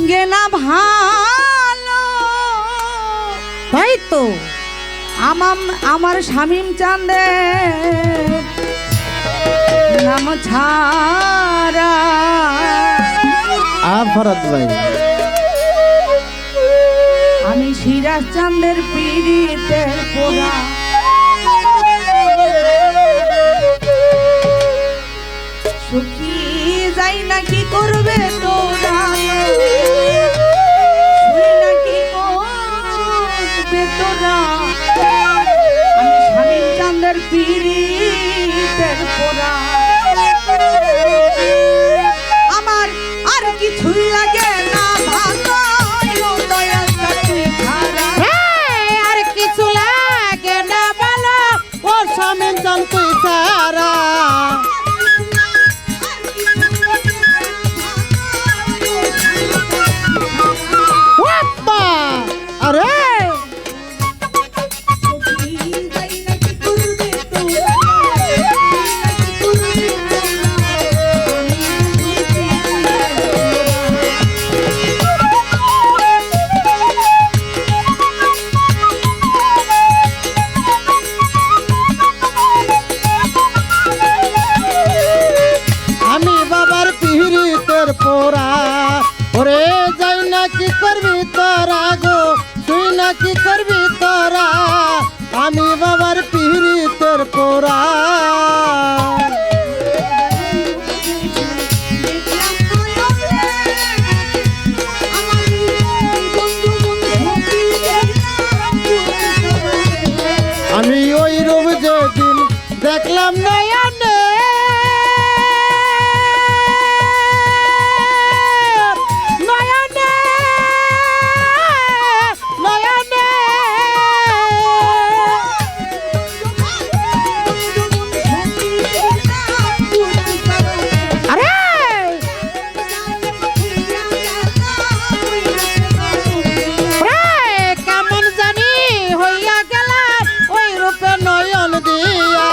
সঙ্গে না ভালো, তাই তো আমার শামীম চাঁদের নাম ছাড়া। ফরাদ ভাই, আমি সিরাজ চাঁদের পীড়িতের পোড়া। সুখী যাই না কি করবে তোরা, শুই না কি করবে তোরা। আমি শামীম চাঁদের পীড়িতের পোড়া। আমার আর কিছুই লাগে না ভালো, দয়াল তুই ছাড়া। আর কিছু লাগে না ভালো, ও শামীম চাঁদ তুই ছাড়া। আরে আমি বাবার পিরিতের পোড়া, ওরে যাই না কি করবি তোরা গো, তুই না কি করবি তোরা। আমি বাবার পিরিতের পোড়া। আমি ওই রূপ যেদিন দেখলাম নয়নে, নয়নে নয়নে আরে কেমন জানি হইয়া গেল ওই রূপে নয়ন দিয়া।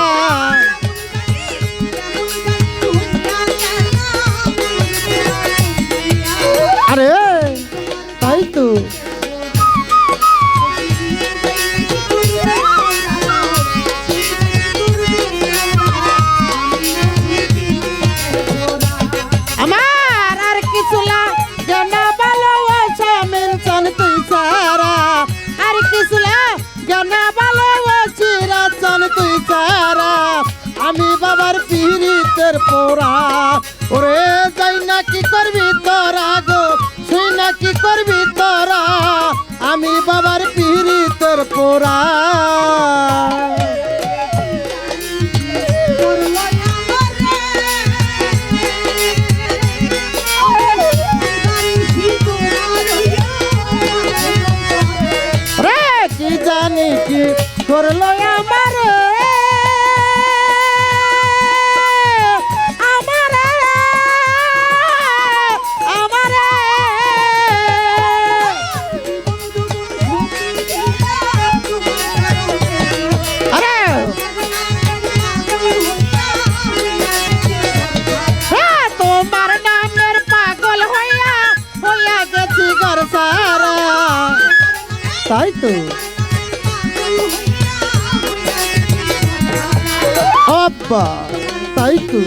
আরে তাই তো আমার আর কিছু লাগে না ভালো, ও শামীম চাঁদ তুই ছাড়া। আর কিছু লাগে না ভালো, ও সিরাজ চাঁদ তুই ছাড়া। আমি বাবার পিরিতের পোড়া, ওরে যাই না কি করবি তোরা গো, তুই না কি করবি তোরা। আমি বাবার পিরিতের পোড়া। রে কি জানি কি করলো আমারে, আমারে আমারে আরে তোমার নামের পাগল হইয়া হইয়া গেছি ঘর সারা। তাই তো আব্বা, তাই তো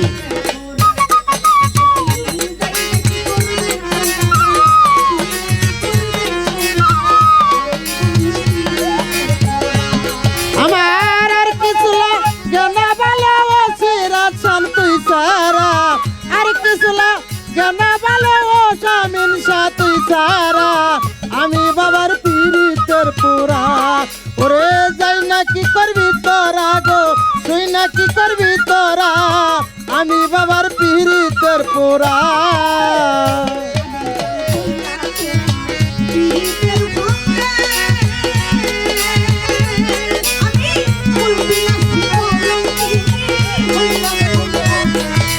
আমার আর কিছু লাগে না ভালো, ও সিরাজ চাঁদ তুই ছাড়া। আর কিছু লাগে না ভালো, ও শামীম চাঁদ তুই ছাড়া। আমি বাবার পিরিতের পোড়া, ওরে যাই না কি করবি তোরা গো, তুই না কি করবি তোরা। আমি বাবার পিরিতের পোড়া।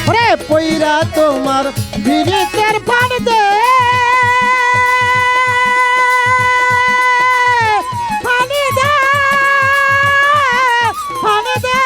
ওরে পইরা তোমার পিরিতের ফাঁদ দে, ফাঁদ দে, ফাঁদ দে।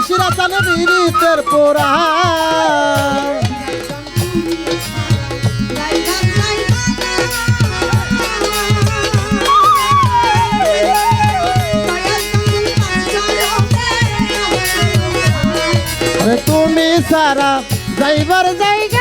শিরাচানে বিরিতের পোড়া তুমি সারা যাইবার জায়গা